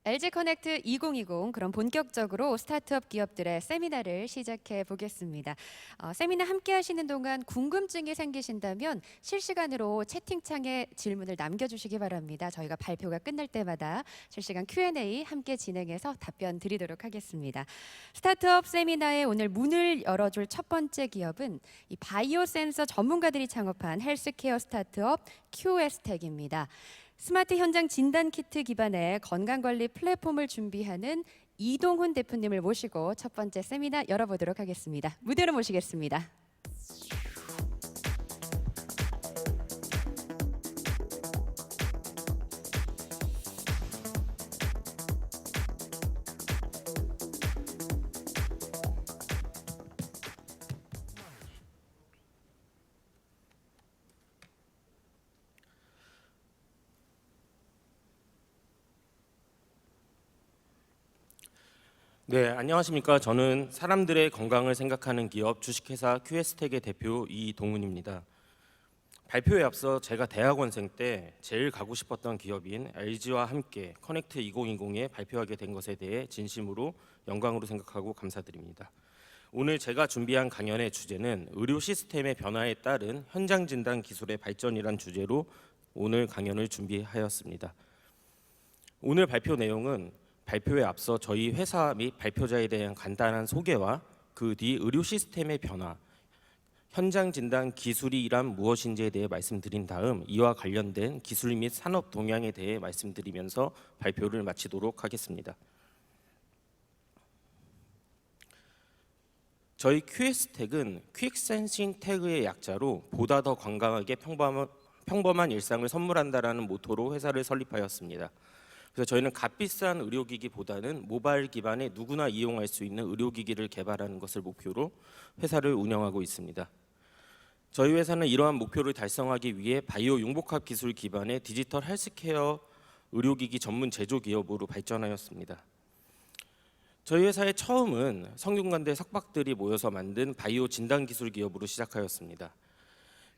LG 커넥트 2020 그럼 본격적으로 스타트업 기업들의 세미나를 시작해 보겠습니다. 세미나 함께 하시는 동안 궁금증이 생기신다면 실시간으로 채팅창에 질문을 남겨주시기 바랍니다. 저희가 발표가 끝날 때마다 실시간 Q&A 함께 진행해서 답변 드리도록 하겠습니다. 스타트업 세미나에 오늘 문을 열어줄 첫 번째 기업은 이 바이오 센서 전문가들이 창업한 헬스케어 스타트업 QS텍입니다. 스마트 현장 진단 키트 기반의 건강관리 플랫폼을 준비하는 이동훈 대표님을 모시고 첫 번째 세미나 열어보도록 하겠습니다. 무대로 모시겠습니다. 네, 안녕하십니까. 저는 사람들의 건강을 생각하는 기업 주식회사 QS텍의 대표 이동훈입니다. 발표에 앞서 제가 대학원생 때 제일 가고 싶었던 기업인 LG와 함께 커넥트 2020에 발표하게 된 것에 대해 진심으로 영광으로 생각하고 감사드립니다. 오늘 제가 준비한 강연의 주제는 의료 시스템의 변화에 따른 현장 진단 기술의 발전이란 주제로 오늘 강연을 준비하였습니다. 오늘 발표 내용은 발표에 앞서 저희 회사 및 발표자에 대한 간단한 소개와 그 뒤 의료 시스템의 변화, 현장 진단 기술이란 무엇인지에 대해 말씀드린 다음 이와 관련된 기술 및 산업 동향에 대해 말씀드리면서 발표를 마치도록 하겠습니다. 저희 QS텍은 Quick Sensing Tag의 약자로 보다 더 건강하게 평범한 일상을 선물한다라는 모토로 회사를 설립하였습니다. 그래서 저희는 값비싼 의료기기보다는 모바일 기반의 누구나 이용할 수 있는 의료기기를 개발하는 것을 목표로 회사를 운영하고 있습니다. 저희 회사는 이러한 목표를 달성하기 위해 바이오 융복합 기술 기반의 디지털 헬스케어 의료기기 전문 제조 기업으로 발전하였습니다. 저희 회사의 처음은 성균관대 석박들이 모여서 만든 바이오 진단 기술 기업으로 시작하였습니다.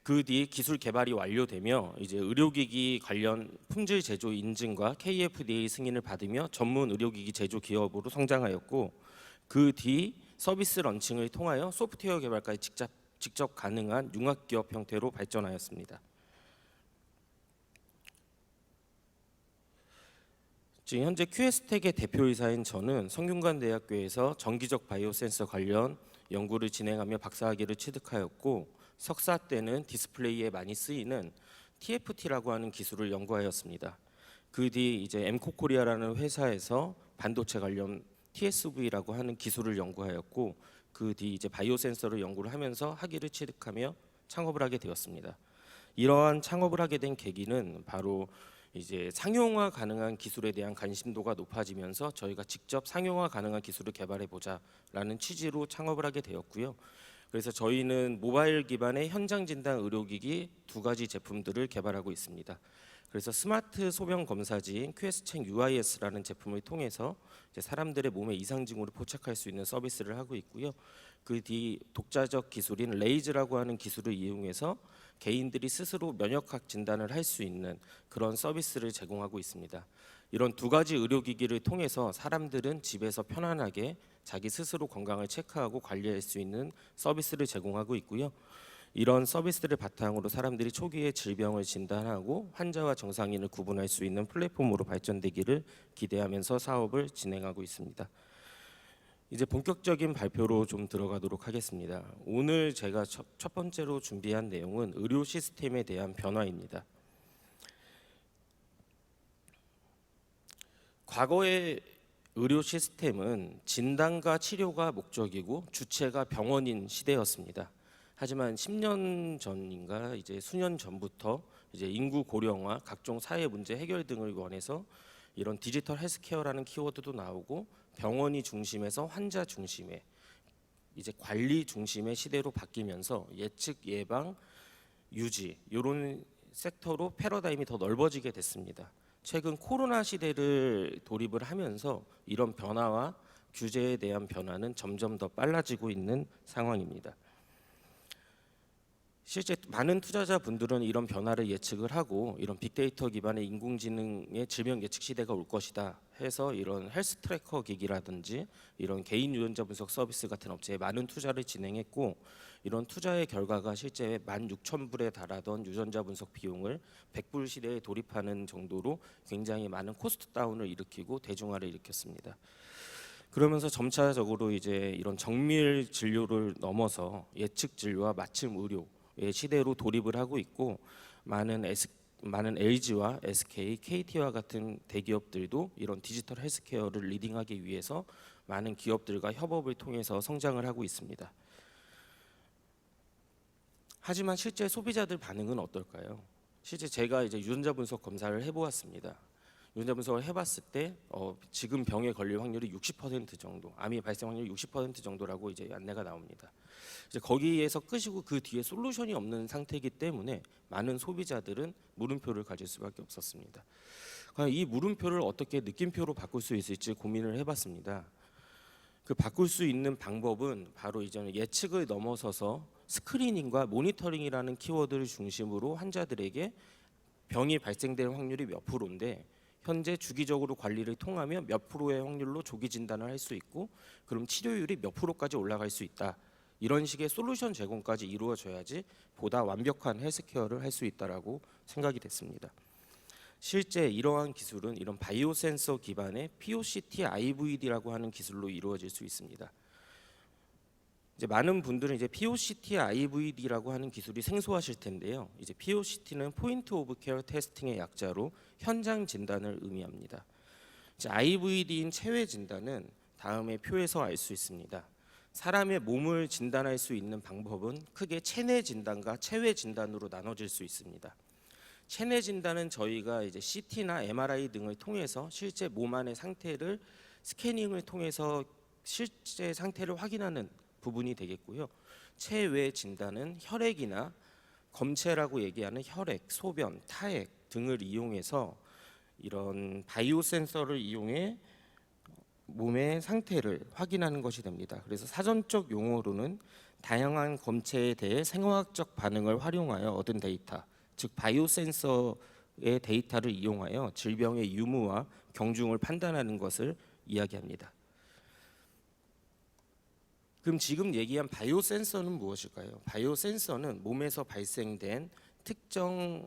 그 뒤 기술 개발이 완료되며 이제 의료기기 관련 품질 제조 인증과 KFDA 승인을 받으며 전문 의료기기 제조 기업으로 성장하였고, 그 뒤 서비스 런칭을 통하여 소프트웨어 개발까지 직접 가능한 융합기업 형태로 발전하였습니다. 지금 현재 QS텍의 대표이사인 저는 성균관대학교에서 정기적 바이오 센서 관련 연구를 진행하며 박사학위를 취득하였고, 석사 때는 디스플레이에 많이 쓰이는 TFT라고 하는 기술을 연구하였습니다. 그 뒤 이제 엠코코리아라는 회사에서 반도체 관련 TSV라고 하는 기술을 연구하였고, 그 뒤 이제 바이오 센서를 연구를 하면서 학위를 취득하며 창업을 하게 되었습니다. 이러한 창업을 하게 된 계기는 바로 이제 상용화 가능한 기술에 대한 관심도가 높아지면서 저희가 직접 상용화 가능한 기술을 개발해 보자라는 취지로 창업을 하게 되었고요. 그래서 저희는 모바일 기반의 현장 진단 의료기기 두 가지 제품들을 개발하고 있습니다. 그래서 스마트 소변 검사지인 QS책 UIS라는 제품을 통해서 이제 사람들의 몸에 이상 징후를 포착할 수 있는 서비스를 하고 있고요. 그 뒤 독자적 기술인 레이즈라고 하는 기술을 이용해서 개인들이 스스로 면역학 진단을 할 수 있는 그런 서비스를 제공하고 있습니다. 이런 두 가지 의료기기를 통해서 사람들은 집에서 편안하게 자기 스스로 건강을 체크하고 관리할 수 있는 서비스를 제공하고 있고요. 이런 서비스를 바탕으로 사람들이 초기에 질병을 진단하고 환자와 정상인을 구분할 수 있는 플랫폼으로 발전되기를 기대하면서 사업을 진행하고 있습니다. 이제 본격적인 발표로 좀 들어가도록 하겠습니다. 오늘 제가 첫 번째로 준비한 내용은 의료 시스템에 대한 변화입니다. 과거의 의료 시스템은 진단과 치료가 목적이고 주체가 병원인 시대였습니다. 하지만 10년 전인가 이제 수년 전부터 이제 인구 고령화, 각종 사회 문제 해결 등을 원해서 이런 디지털 헬스케어라는 키워드도 나오고 병원이 중심에서 환자 중심의 이제 관리 중심의 시대로 바뀌면서 예측, 예방, 유지 이런 섹터로 패러다임이 더 넓어지게 됐습니다. 최근 코로나 시대를 돌입을 하면서 이런 변화와 규제에 대한 변화는 점점 더 빨라지고 있는 상황입니다. 실제 많은 투자자분들은 이런 변화를 예측을 하고 이런 빅데이터 기반의 인공지능의 질병 예측 시대가 올 것이다 해서 이런 헬스 트래커 기기라든지 이런 개인 유전자 분석 서비스 같은 업체에 많은 투자를 진행했고, 이런 투자의 결과가 실제 16,000불에 달하던 유전자 분석 비용을 100불 시대에 돌입하는 정도로 굉장히 많은 코스트 다운을 일으키고 대중화를 일으켰습니다. 그러면서 점차적으로 이제 이런 정밀 진료를 넘어서 예측 진료와 맞춤 의료의 시대로 돌입을 하고 있고, 많은 LG와 SK, KT와 같은 대기업들도 이런 디지털 헬스케어를 리딩하기 위해서 많은 기업들과 협업을 통해서 성장을 하고 있습니다. 하지만 실제 소비자들 반응은 어떨까요? 실제 제가 이제 유전자 분석 검사를 해보았습니다. 유전자 분석을 해봤을 때 지금 병에 걸릴 확률이 60% 정도, 암이 발생 확률이 60% 정도라고 이제 안내가 나옵니다. 이제 거기에서 끄시고 그 뒤에 솔루션이 없는 상태이기 때문에 많은 소비자들은 물음표를 가질 수밖에 없었습니다. 과연 이 물음표를 어떻게 느낌표로 바꿀 수 있을지 고민을 해봤습니다. 그 바꿀 수 있는 방법은 바로 이제는 예측을 넘어서서 스크리닝과 모니터링이라는 키워드를 중심으로 환자들에게 병이 발생될 확률이 몇 프로인데 현재 주기적으로 관리를 통하면 몇 프로의 확률로 조기 진단을 할 수 있고, 그럼 치료율이 몇 프로까지 올라갈 수 있다. 이런 식의 솔루션 제공까지 이루어져야지 보다 완벽한 헬스케어를 할 수 있다라고 생각이 됐습니다. 실제 이러한 기술은 이런 바이오 센서 기반의 POCT IVD라고 하는 기술로 이루어질 수 있습니다. 이제 많은 분들은 이제 POCT IVD라고 하는 기술이 생소하실 텐데요. 이제 POCT는 포인트 오브 케어 테스팅의 약자로 현장 진단을 의미합니다. 이제 IVD인 체외 진단은 다음의 표에서 알 수 있습니다. 사람의 몸을 진단할 수 있는 방법은 크게 체내 진단과 체외 진단으로 나눠질 수 있습니다. 체내 진단은 저희가 이제 CT나 MRI 등을 통해서 실제 몸 안의 상태를 스캐닝을 통해서 실제 상태를 확인하는 부분이 되겠고요. 체외 진단은 혈액이나 검체라고 얘기하는 혈액, 소변, 타액 등을 이용해서 이런 바이오 센서를 이용해 몸의 상태를 확인하는 것이 됩니다. 그래서 사전적 용어로는 다양한 검체에 대해 생화학적 반응을 활용하여 얻은 데이터, 즉 바이오 센서의 데이터를 이용하여 질병의 유무와 경중을 판단하는 것을 이야기합니다. 그럼 지금 얘기한 바이오 센서는 무엇일까요? 바이오 센서는 몸에서 발생된 특정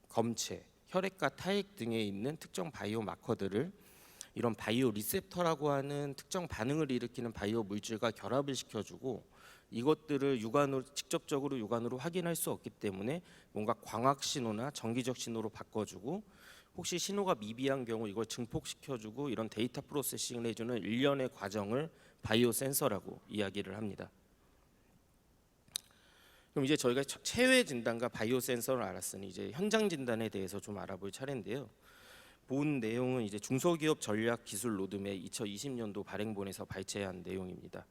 검체, 혈액과 타액 등에 있는 특정 바이오 마커들을 이런 바이오 리셉터라고 하는 특정 반응을 일으키는 바이오 물질과 결합을 시켜주고, 이것들을 직접적으로 육안으로 확인할 수 없기 때문에 뭔가 광학 신호나 전기적 신호로 바꿔주고, 혹시 신호가 미비한 경우 이걸 증폭시켜주고 이런 데이터 프로세싱을 해주는 일련의 과정을 바이오 센서라고 이야기를 합니다. 그럼 이제 저희가 체외 진단과 바이오 센서를 알았으니 이제 현장 진단에 대해서 좀 알아볼 차례인데요. 본 내용은 이제 중소기업 전략 기술 로드맵 2020년도 발행본에서 발췌한 내용입니다.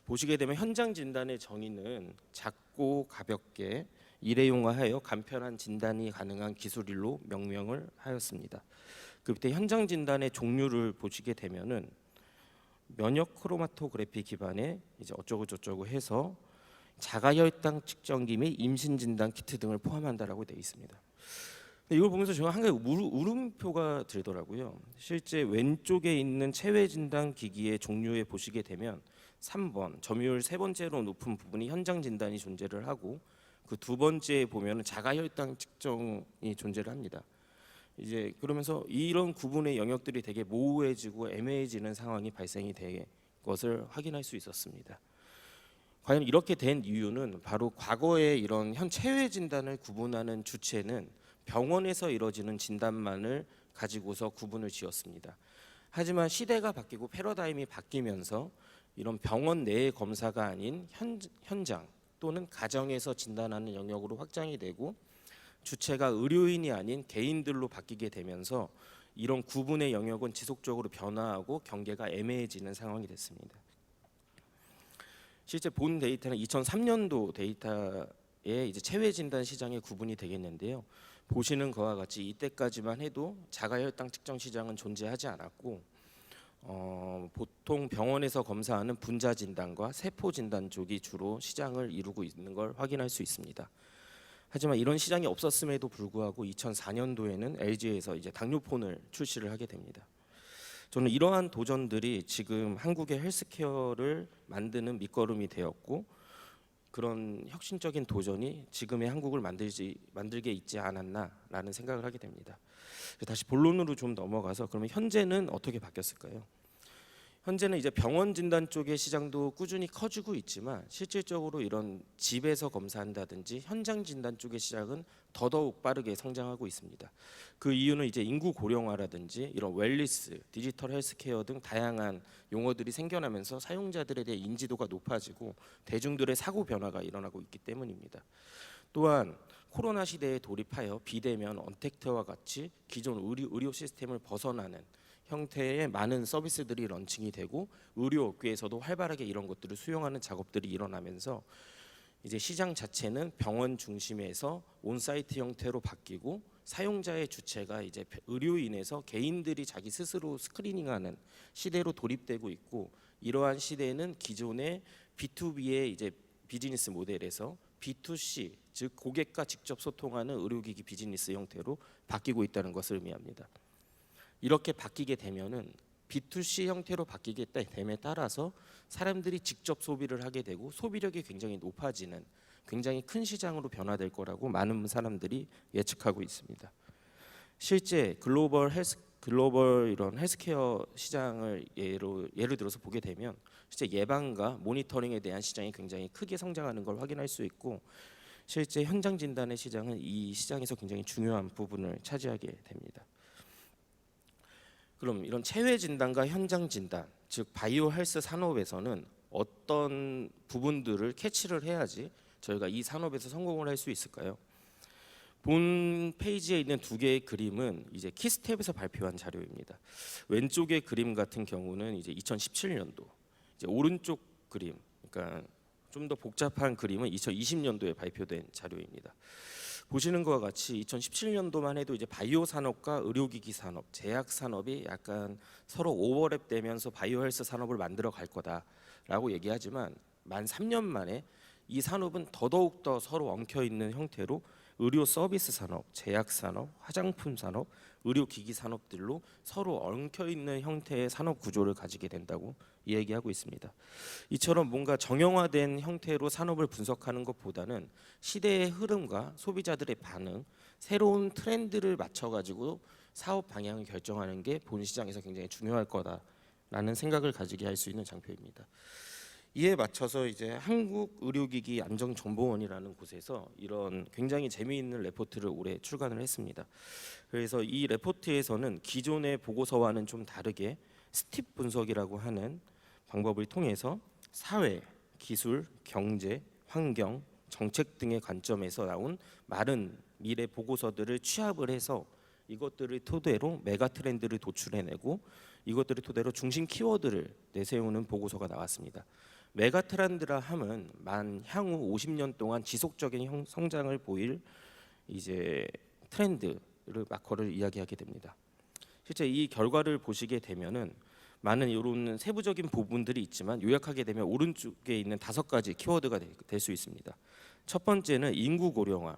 보시게 되면 현장 진단의 정의는 작고 가볍게 일회용화하여 간편한 진단이 가능한 기술로 명명을 하였습니다. 그 밑에 현장 진단의 종류를 보시게 되면은 면역 크로마토그래피 기반의 이제 어쩌고 저쩌고 해서 자가혈당 측정기 및 임신 진단 키트 등을 포함한다라고 되어 있습니다. 이걸 보면서 제가 한 가지 물음표가 들더라고요. 실제 왼쪽에 있는 체외 진단 기기의 종류에 보시게 되면 3번 점유율 세 번째로 높은 부분이 현장 진단이 존재를 하고, 그 두 번째에 보면은 자가혈당 측정이 존재를 합니다. 이제 그러면서 이런 구분의 영역들이 되게 모호해지고 애매해지는 상황이 발생이 된 것을 확인할 수 있었습니다. 과연 이렇게 된 이유는 바로 과거에 이런 현 체외 진단을 구분하는 주체는 병원에서 이루어지는 진단만을 가지고서 구분을 지었습니다. 하지만 시대가 바뀌고 패러다임이 바뀌면서 이런 병원 내의 검사가 아닌 현장 또는 가정에서 진단하는 영역으로 확장이 되고, 주체가 의료인이 아닌 개인들로 바뀌게 되면서 이런 구분의 영역은 지속적으로 변화하고 경계가 애매해지는 상황이 됐습니다. 실제 본 데이터는 2003년도 데이터에 이제 체외 진단 시장의 구분이 되겠는데요. 보시는 것과 같이 이때까지만 해도 자가혈당 측정 시장은 존재하지 않았고, 보통 병원에서 검사하는 분자 진단과 세포 진단 쪽이 주로 시장을 이루고 있는 걸 확인할 수 있습니다. 하지만 이런 시장이 없었음에도 불구하고 2004년도에는 LG에서 이제 당뇨폰을 출시를 하게 됩니다. 저는 이러한 도전들이 지금 한국의 헬스케어를 만드는 밑거름이 되었고, 그런 혁신적인 도전이 지금의 한국을 만들게 있지 않았나라는 생각을 하게 됩니다. 다시 본론으로 좀 넘어가서, 그러면 현재는 어떻게 바뀌었을까요? 현재는 이제 병원 진단 쪽의 시장도 꾸준히 커지고 있지만, 실질적으로 이런 집에서 검사한다든지 현장 진단 쪽의 시장은 더더욱 빠르게 성장하고 있습니다. 그 이유는 이제 인구 고령화라든지 이런 웰리스, 디지털 헬스케어 등 다양한 용어들이 생겨나면서 사용자들에 대해 인지도가 높아지고 대중들의 사고 변화가 일어나고 있기 때문입니다. 또한 코로나 시대에 돌입하여 비대면 언택트와 같이 기존 의료 시스템을 벗어나는 형태의 많은 서비스들이 런칭이 되고, 의료 업계에서도 활발하게 이런 것들을 수용하는 작업들이 일어나면서 이제 시장 자체는 병원 중심에서 온사이트 형태로 바뀌고, 사용자의 주체가 이제 의료인에서 개인들이 자기 스스로 스크리닝하는 시대로 돌입되고 있고, 이러한 시대는 기존의 B2B의 이제 비즈니스 모델에서 B2C, 즉 고객과 직접 소통하는 의료기기 비즈니스 형태로 바뀌고 있다는 것을 의미합니다. 이렇게 바뀌게 되면은 B2C 형태로 바뀌게 됨에 따라서 사람들이 직접 소비를 하게 되고, 소비력이 굉장히 높아지는 굉장히 큰 시장으로 변화될 거라고 많은 사람들이 예측하고 있습니다. 실제 글로벌 이런 헬스케어 시장을 예를 들어서 보게 되면, 실제 예방과 모니터링에 대한 시장이 굉장히 크게 성장하는 걸 확인할 수 있고, 실제 현장 진단의 시장은 이 시장에서 굉장히 중요한 부분을 차지하게 됩니다. 그럼 이런 체외 진단과 현장 진단, 즉 바이오 헬스 산업에서는 어떤 부분들을 캐치를 해야지 저희가 이 산업에서 성공을 할 수 있을까요? 본 페이지에 있는 두 개의 그림은 이제 키스텝에서 발표한 자료입니다. 왼쪽의 그림 같은 경우는 이제 2017년도, 이제 오른쪽 그림, 그러니까 좀 더 복잡한 그림은 2020년도에 발표된 자료입니다. 보시는 것과 같이 2017년도만 해도 이제 바이오 산업과 의료기기 산업, 제약 산업이 약간 서로 오버랩되면서 바이오 헬스 산업을 만들어 갈 거다라고 얘기하지만, 만 3년 만에 이 산업은 더더욱 더 서로 엉켜 있는 형태로 의료 서비스 산업, 제약 산업, 화장품 산업, 의료기기 산업들로 서로 엉켜 있는 형태의 산업 구조를 가지게 된다고 이야기하고 있습니다. 이처럼 뭔가 정형화된 형태로 산업을 분석하는 것보다는 시대의 흐름과 소비자들의 반응, 새로운 트렌드를 맞춰 가지고 사업 방향을 결정하는 게 본 시장에서 굉장히 중요할 거다라는 생각을 가지게 할 수 있는 장표입니다. 이에 맞춰서 이제 한국의료기기안전정보원이라는 곳에서 이런 굉장히 재미있는 레포트를 올해 출간을 했습니다. 그래서 이 레포트에서는 기존의 보고서와는 좀 다르게 스팁 분석이라고 하는 방법을 통해서 사회, 기술, 경제, 환경, 정책 등의 관점에서 나온 많은 미래 보고서들을 취합을 해서 이것들을 토대로 메가 트렌드를 도출해내고, 이것들을 토대로 중심 키워드를 내세우는 보고서가 나왔습니다. 메가 트렌드라 함은 향후 50년 동안 지속적인 성장을 보일 이제 트렌드를 마커를 이야기하게 됩니다. 실제 이 결과를 보시게 되면은 많은 이런 세부적인 부분들이 있지만, 요약하게 되면 오른쪽에 있는 5가지 키워드가 될 수 있습니다. 첫 번째는 인구 고령화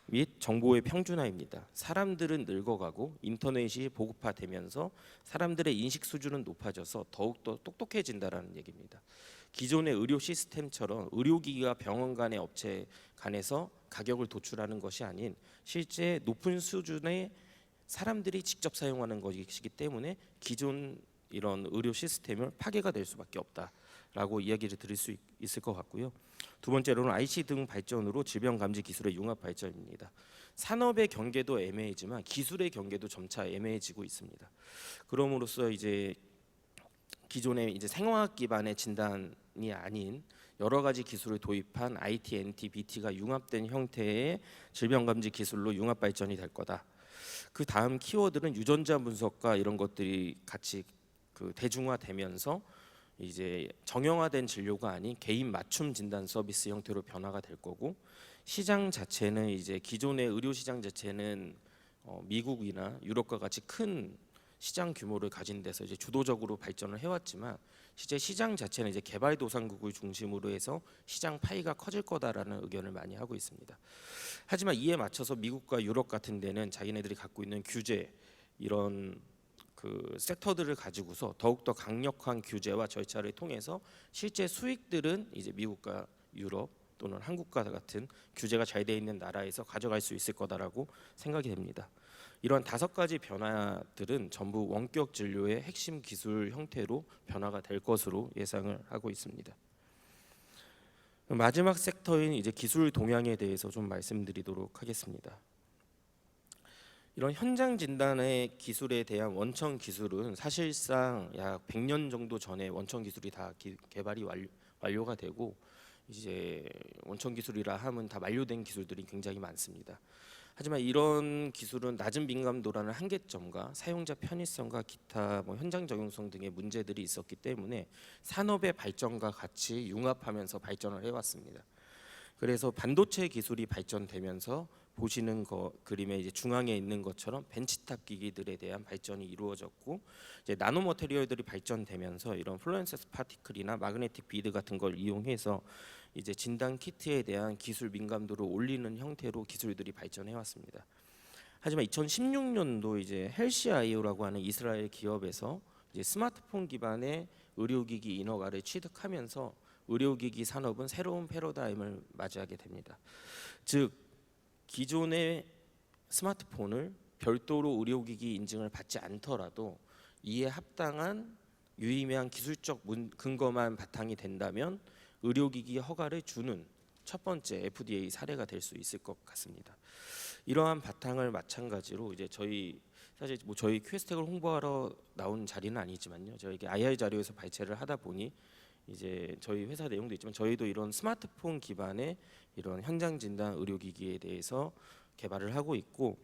및 정보의 평준화입니다. 사람들은 늙어가고 인터넷이 보급화되면서 사람들의 인식 수준은 높아져서 더욱더 똑똑해진다라는 얘기입니다. 기존의 의료 시스템처럼 의료기기가 병원 간의 업체 간에서 가격을 도출하는 것이 아닌, 실제 높은 수준의 사람들이 직접 사용하는 것이기 때문에 기존 이런 의료 시스템을 파괴가 될 수밖에 없다라고 이야기를 드릴 수 있을 것 같고요. 두 번째로는 IC 등 발전으로 질병 감지 기술의 융합 발전입니다. 산업의 경계도 애매해지만 기술의 경계도 점차 애매해지고 있습니다. 그럼으로써 이제 기존의 이제 생화학 기반의 진단이 아닌 여러 가지 기술을 도입한 IT, NT, BT가 융합된 형태의 질병 감지 기술로 융합 발전이 될 거다. 그 다음 키워드는 유전자 분석과 이런 것들이 같이 대중화되면서 이제 정형화된 진료가 아닌 개인 맞춤 진단 서비스 형태로 변화가 될 거고, 시장 자체는 이제 기존의 의료 시장 자체는 미국이나 유럽과 같이 큰 시장 규모를 가진 데서 이제 주도적으로 발전을 해왔지만 실제 시장 자체는 이제 개발도상국을 중심으로 해서 시장 파이가 커질 거다라는 의견을 많이 하고 있습니다. 하지만 이에 맞춰서 미국과 유럽 같은 데는 자기네들이 갖고 있는 규제 이런 그 섹터들을 가지고서 더욱더 강력한 규제와 절차를 통해서 실제 수익들은 이제 미국과 유럽 또는 한국과 같은 규제가 잘 돼 있는 나라에서 가져갈 수 있을 거다라고 생각이 됩니다. 이러한 5가지 변화들은 전부 원격 진료의 핵심 기술 형태로 변화가 될 것으로 예상을 하고 있습니다. 마지막 섹터인 이제 기술 동향에 대해서 좀 말씀드리도록 하겠습니다. 이런 현장 진단의 기술에 대한 원천 기술은 사실상 약 100년 정도 전에 원천 기술이 다 개발이 완료가 되고 이제 원천 기술이라 하면 다 만료된 기술들이 굉장히 많습니다. 하지만 이런 기술은 낮은 민감도라는 한계점과 사용자 편의성과 기타 현장 적용성 등의 문제들이 있었기 때문에 산업의 발전과 같이 융합하면서 발전을 해왔습니다. 그래서 반도체 기술이 발전되면서 보시는 그림의 이제 중앙에 있는 것처럼 벤치탑 기기들에 대한 발전이 이루어졌고 이제 나노 머테리얼들이 발전되면서 이런 플루오레센스 파티클이나 마그네틱 비드 같은 걸 이용해서 이제 진단 키트에 대한 기술 민감도를 올리는 형태로 기술들이 발전해 왔습니다. 하지만 2016년도 이제 헬시아이오라고 하는 이스라엘 기업에서 이제 스마트폰 기반의 의료기기 인허가를 취득하면서 의료기기 산업은 새로운 패러다임을 맞이하게 됩니다. 즉 기존의 스마트폰을 별도로 의료기기 인증을 받지 않더라도 이에 합당한 유의미한 기술적 근거만 바탕이 된다면 의료기기 허가를 주는 첫 번째 FDA 사례가 될 수 있을 것 같습니다. 이러한 바탕을 마찬가지로 이제 사실 저희 퀘스텍을 홍보하러 나온 자리는 아니지만요. 저희 IR 자료에서 발췌를 하다 보니 이제 저희 회사 내용도 있지만 저희도 이런 스마트폰 기반의 이런 현장 진단 의료기기에 대해서 개발을 하고 있고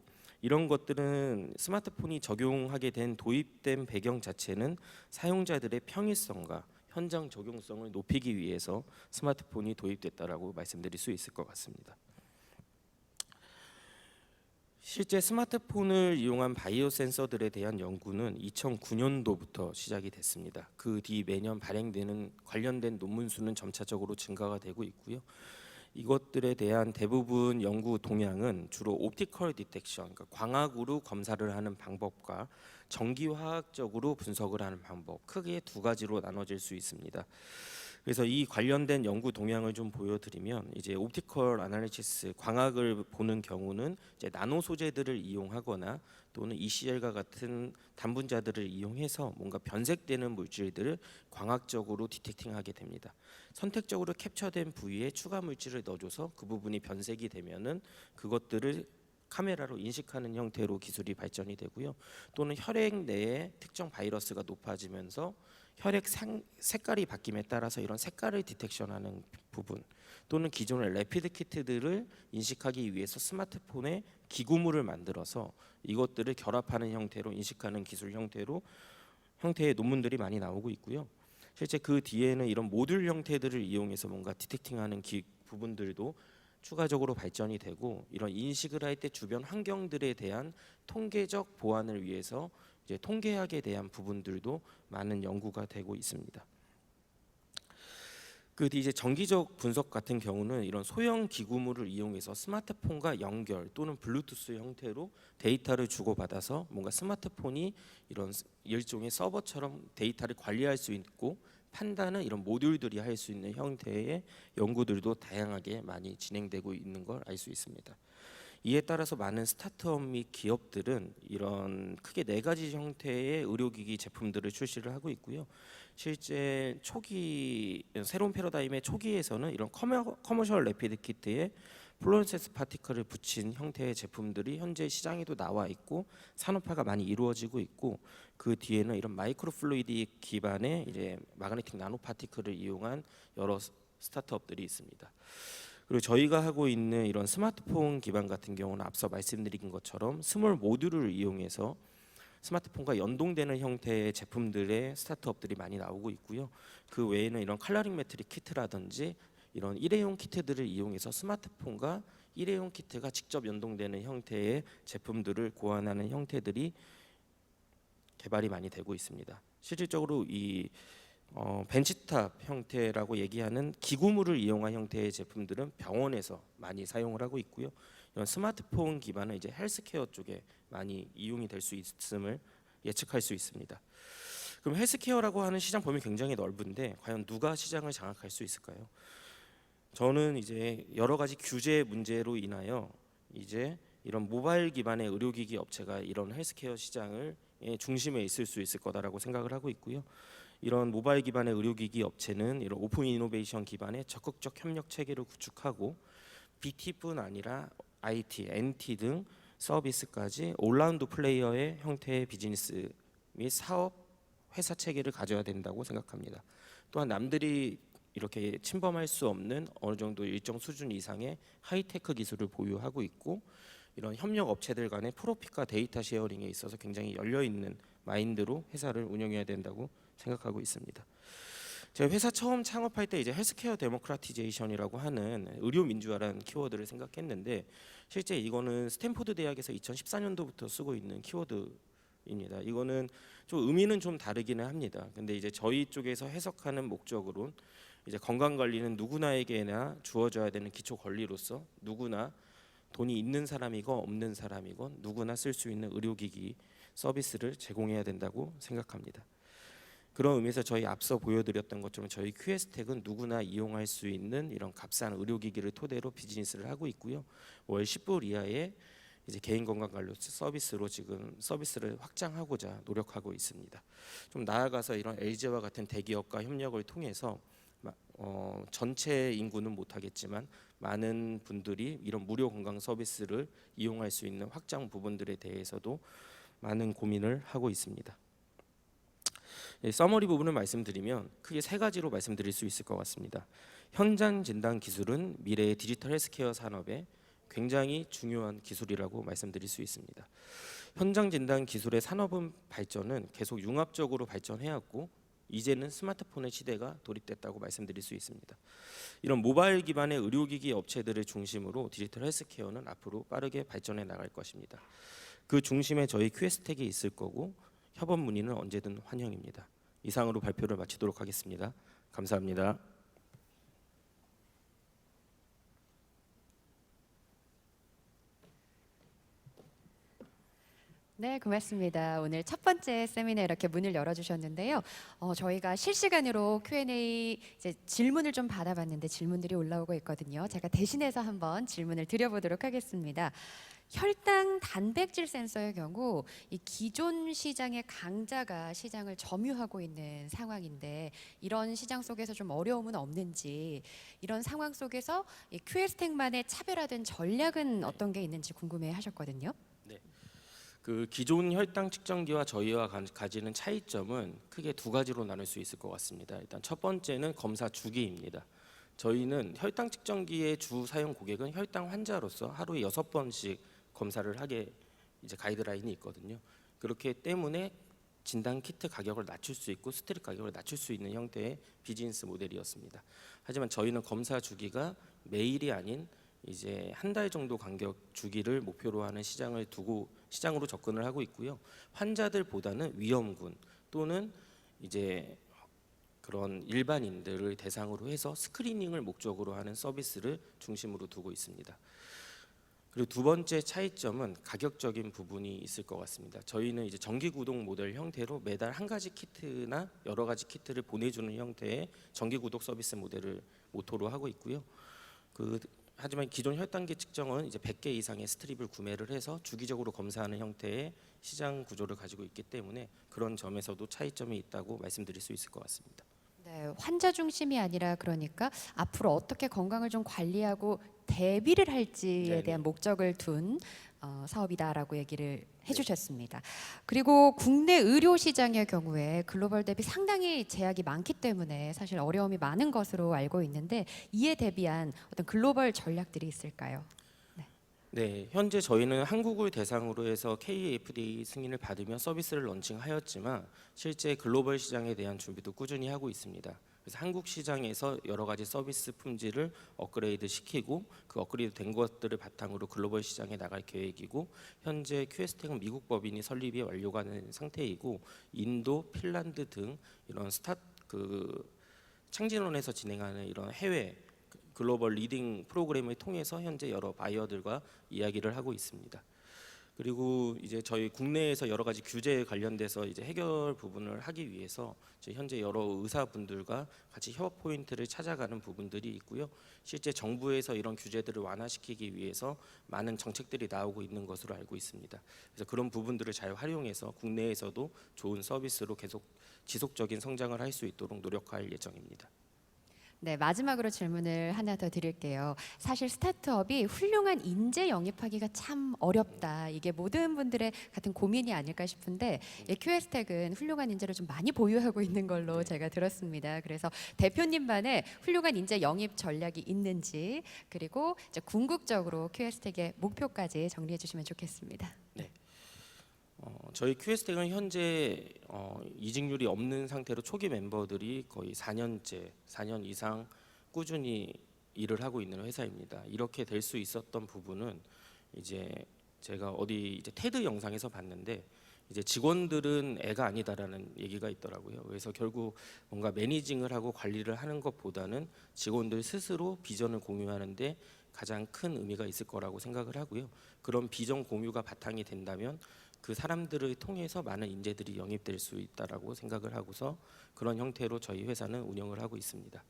이런 것들은 스마트폰이 적용하게 된 도입된 배경 자체는 사용자들의 편의성과 현장 적용성을 높이기 위해서 스마트폰이 도입됐다라고 말씀드릴 수 있을 것 같습니다. 실제 스마트폰을 이용한 바이오 센서들에 대한 연구는 2009년도부터 시작이 됐습니다. 그 뒤 매년 발행되는 관련된 논문 수는 점차적으로 증가가 되고 있고요. 이것들에 대한 대부분 연구 동향은 주로 옵티컬 디텍션, 그러니까 광학으로 검사를 하는 방법과 전기화학적으로 분석을 하는 방법, 크게 2가지로 나눠질 수 있습니다. 그래서 이 관련된 연구 동향을 좀 보여드리면 이제 옵티컬 아날리시스, 광학을 보는 경우는 이제 나노 소재들을 이용하거나 또는 ECL과 같은 단분자들을 이용해서 뭔가 변색되는 물질들을 광학적으로 디텍팅하게 됩니다. 선택적으로 캡처된 부위에 추가 물질을 넣어줘서 그 부분이 변색이 되면은 그것들을 카메라로 인식하는 형태로 기술이 발전이 되고요. 또는 혈액 내에 특정 바이러스가 높아지면서 혈액 색깔이 바뀜에 따라서 이런 색깔을 디텍션하는 부분 또는 기존의 래피드 키트들을 인식하기 위해서 스마트폰에 기구물을 만들어서 이것들을 결합하는 형태로 인식하는 기술 형태의 논문들이 많이 나오고 있고요. 실제 그 뒤에는 이런 모듈 형태들을 이용해서 뭔가 디텍팅하는 부분들도 추가적으로 발전이 되고 이런 인식을 할 때 주변 환경들에 대한 통계적 보완을 위해서 이제 통계학에 대한 부분들도 많은 연구가 되고 있습니다. 그 뒤 이제 정기적 분석 같은 경우는 이런 소형 기구물을 이용해서 스마트폰과 연결 또는 블루투스 형태로 데이터를 주고받아서 뭔가 스마트폰이 이런 일종의 서버처럼 데이터를 관리할 수 있고 판단은 이런 모듈들이 할 수 있는 형태의 연구들도 다양하게 많이 진행되고 있는 걸 알 수 있습니다. 이에 따라서 많은 스타트업 및 기업들은 이런 크게 4가지 형태의 의료기기 제품들을 출시를 하고 있고요. 실제 새로운 패러다임의 초기에서는 이런 커머셜 래피드 키트에 플루오레센스 파티클을 붙인 형태의 제품들이 현재 시장에도 나와 있고 산업화가 많이 이루어지고 있고 그 뒤에는 이런 마이크로 플루이드 기반의 이제 마그네틱 나노 파티클을 이용한 여러 스타트업들이 있습니다. 그리고 저희가 하고 있는 이런 스마트폰 기반 같은 경우는 앞서 말씀드린 것처럼 스몰 모듈을 이용해서 스마트폰과 연동되는 형태의 제품들의 스타트업들이 많이 나오고 있고요. 그 외에는 이런 컬러링 매트릭 키트라든지 이런 일회용 키트들을 이용해서 스마트폰과 일회용 키트가 직접 연동되는 형태의 제품들을 고안하는 형태들이 개발이 많이 되고 있습니다. 실질적으로 이 벤치탑 형태라고 얘기하는 기구물을 이용한 형태의 제품들은 병원에서 많이 사용을 하고 있고요. 이런 스마트폰 기반의 이제 헬스케어 쪽에 많이 이용이 될 수 있음을 예측할 수 있습니다. 그럼 헬스케어라고 하는 시장 범위 굉장히 넓은데 과연 누가 시장을 장악할 수 있을까요? 저는 이제 여러 가지 규제 문제로 인하여 이제 이런 모바일 기반의 의료기기 업체가 이런 헬스케어 시장을 중심에 있을 수 있을 거다라고 생각을 하고 있고요. 이런 모바일 기반의 의료기기 업체는 이런 오픈 이노베이션 기반의 적극적 협력 체계를 구축하고 BT뿐 아니라 IT, NT 등 서비스까지 올라운드 플레이어의 형태의 비즈니스 및 사업 회사 체계를 가져야 된다고 생각합니다. 또한 남들이 이렇게 침범할 수 없는 어느 정도 일정 수준 이상의 하이테크 기술을 보유하고 있고 이런 협력 업체들 간의 프로핏과 데이터 쉐어링에 있어서 굉장히 열려 있는 마인드로 회사를 운영해야 된다고 생각하고 있습니다. 제가 회사 처음 창업할 때 이제 헬스케어 데모크라티제이션이라고 하는 의료 민주화라는 키워드를 생각했는데 실제 이거는 스탠포드 대학에서 2014년도부터 쓰고 있는 키워드입니다. 이거는 좀 의미는 좀 다르기는 합니다. 근데 이제 저희 쪽에서 해석하는 목적으로는 이제 건강 관리는 누구나에게나 주어져야 되는 기초 권리로서 누구나 돈이 있는 사람이건 없는 사람이건 누구나 쓸 수 있는 의료기기 서비스를 제공해야 된다고 생각합니다. 그런 의미에서 저희 앞서 보여드렸던 것처럼 저희 QS텍은 누구나 이용할 수 있는 이런 값싼 의료기기를 토대로 비즈니스를 하고 있고요. 월 10불 이하의 이제 개인 건강 관리 서비스로 지금 서비스를 확장하고자 노력하고 있습니다. 좀 나아가서 이런 LG와 같은 대기업과 협력을 통해서 전체 인구는 못하겠지만 많은 분들이 이런 무료 건강 서비스를 이용할 수 있는 확장 부분들에 대해서도 많은 고민을 하고 있습니다. 서머리 부분을 말씀드리면 크게 세 가지로 말씀드릴 수 있을 것 같습니다. 현장 진단 기술은 미래의 디지털 헬스케어 산업에 굉장히 중요한 기술이라고 말씀드릴 수 있습니다. 현장 진단 기술의 산업은 발전은 계속 융합적으로 발전해왔고 이제는 스마트폰의 시대가 도입됐다고 말씀드릴 수 있습니다. 이런 모바일 기반의 의료기기 업체들을 중심으로 디지털 헬스케어는 앞으로 빠르게 발전해 나갈 것입니다. 그 중심에 저희 QS텍이 있을 거고 협업 문의는 언제든 환영입니다. 이상으로 발표를 마치도록 하겠습니다. 감사합니다. 네, 고맙습니다. 오늘 첫 번째 세미나 이렇게 문을 열어주셨는데요. 저희가 실시간으로 Q&A 이제 질문을 좀 받아봤는데 질문들이 올라오고 있거든요. 제가 대신해서 한번 질문을 드려보도록 하겠습니다. 혈당 단백질 센서의 경우 이 기존 시장의 강자가 시장을 점유하고 있는 상황인데 이런 시장 속에서 좀 어려움은 없는지 이런 상황 속에서 이 QS텍만의 차별화된 전략은 어떤 게 있는지 궁금해하셨거든요. 그 기존 혈당 측정기와 저희와 가지는 차이점은 크게 두 가지로 나눌 수 있을 것 같습니다. 일단 첫 번째는 검사 주기입니다. 저희는 혈당 측정기의 주 사용 고객은 혈당 환자로서 하루에 6번씩 검사를 하게 이제 가이드라인이 있거든요. 그렇기 때문에 진단 키트 가격을 낮출 수 있고 스트립 가격을 낮출 수 있는 형태의 비즈니스 모델이었습니다. 하지만 저희는 검사 주기가 매일이 아닌 이제 한 달 정도 간격 주기를 목표로 하는 시장을 두고 시장으로 접근을 하고 있고요. 환자들보다는 위험군 또는 이제 그런 일반인들을 대상으로 해서 스크리닝을 목적으로 하는 서비스를 중심으로 두고 있습니다. 그리고 두 번째 차이점은 가격적인 부분이 있을 것 같습니다. 저희는 이제 정기 구독 모델 형태로 매달 한 가지 키트나 여러 가지 키트를 보내주는 형태의 정기 구독 서비스 모델을 모토로 하고 있고요. 하지만 기존 혈당계 측정은 이제 100개 이상의 스트립을 구매를 해서 주기적으로 검사하는 형태의 시장 구조를 가지고 있기 때문에 그런 점에서도 차이점이 있다고 말씀드릴 수 있을 것 같습니다. 네, 환자 중심이 아니라 그러니까 앞으로 어떻게 건강을 좀 관리하고 대비를 할지에 네네. 대한 목적을 둔 사업이다라고 얘기를 해주셨습니다. 그리고 국내 의료 시장의 경우에 글로벌 대비 상당히 제약이 많기 때문에 사실 어려움이 많은 것으로 알고 있는데 이에 대비한 어떤 글로벌 전략들이 있을까요? 네, 현재 저희는 한국을 대상으로 해서 KFDA 승인을 받으며 서비스를 런칭하였지만 실제 글로벌 시장에 대한 준비도 꾸준히 하고 있습니다. 그래서 한국 시장에서 여러 가지 서비스 품질을 업그레이드 시키고 그 업그레이드 된 것들을 바탕으로 글로벌 시장에 나갈 계획이고 현재 QS텍은 미국 법인이 설립이 완료가 된 상태이고 인도, 핀란드 등 이런 창진원에서 진행하는 이런 해외 글로벌 리딩 프로그램을 통해서 현재 여러 바이어들과 이야기를 하고 있습니다. 그리고 이제 저희 국내에서 여러 가지 규제에 관련돼서 이제 해결 부분을 하기 위해서 현재 여러 의사분들과 같이 협업 포인트를 찾아가는 부분들이 있고요. 실제 정부에서 이런 규제들을 완화시키기 위해서 많은 정책들이 나오고 있는 것으로 알고 있습니다. 그래서 그런 부분들을 잘 활용해서 국내에서도 좋은 서비스로 계속 지속적인 성장을 할 수 있도록 노력할 예정입니다. 네, 마지막으로 질문을 하나 더 드릴게요. 사실 스타트업이 훌륭한 인재 영입하기가 참 어렵다. 이게 모든 분들의 같은 고민이 아닐까 싶은데 QS텍은 훌륭한 인재를 좀 많이 보유하고 있는 걸로 제가 들었습니다. 그래서 대표님만의 훌륭한 인재 영입 전략이 있는지 그리고 이제 궁극적으로 QS텍의 목표까지 정리해 주시면 좋겠습니다. 저희 QS텍은 현재 이직률이 없는 상태로 초기 멤버들이 거의 4년 이상 꾸준히 일을 하고 있는 회사입니다. 이렇게 될 수 있었던 부분은 이제 제가 어디 이제 테드 영상에서 봤는데 이제 직원들은 애가 아니다라는 얘기가 있더라고요. 그래서 결국 뭔가 매니징을 하고 관리를 하는 것보다는 직원들 스스로 비전을 공유하는데 가장 큰 의미가 있을 거라고 생각을 하고요. 그런 비전 공유가 바탕이 된다면 그 사람들을 통해서 많은 인재들이 영입될 수 있다라고 생각을 하고서 그런 형태로 저희 회사는 운영을 하고 있습니다.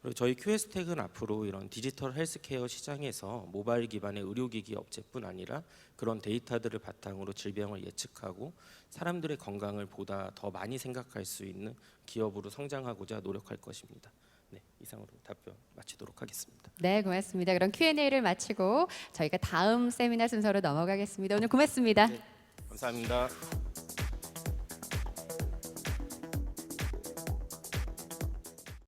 그리고 저희 QS텍은 앞으로 이런 디지털 헬스케어 시장에서 모바일 기반의 의료기기 업체뿐 아니라 그런 데이터들을 바탕으로 질병을 예측하고 사람들의 건강을 보다 더 많이 생각할 수 있는 기업으로 성장하고자 노력할 것입니다. 네, 이상으로 답변 마치도록 하겠습니다. 네, 고맙습니다. 그럼 Q&A를 마치고 저희가 다음 세미나 순서로 넘어가겠습니다. 오늘 고맙습니다. 네, 감사합니다.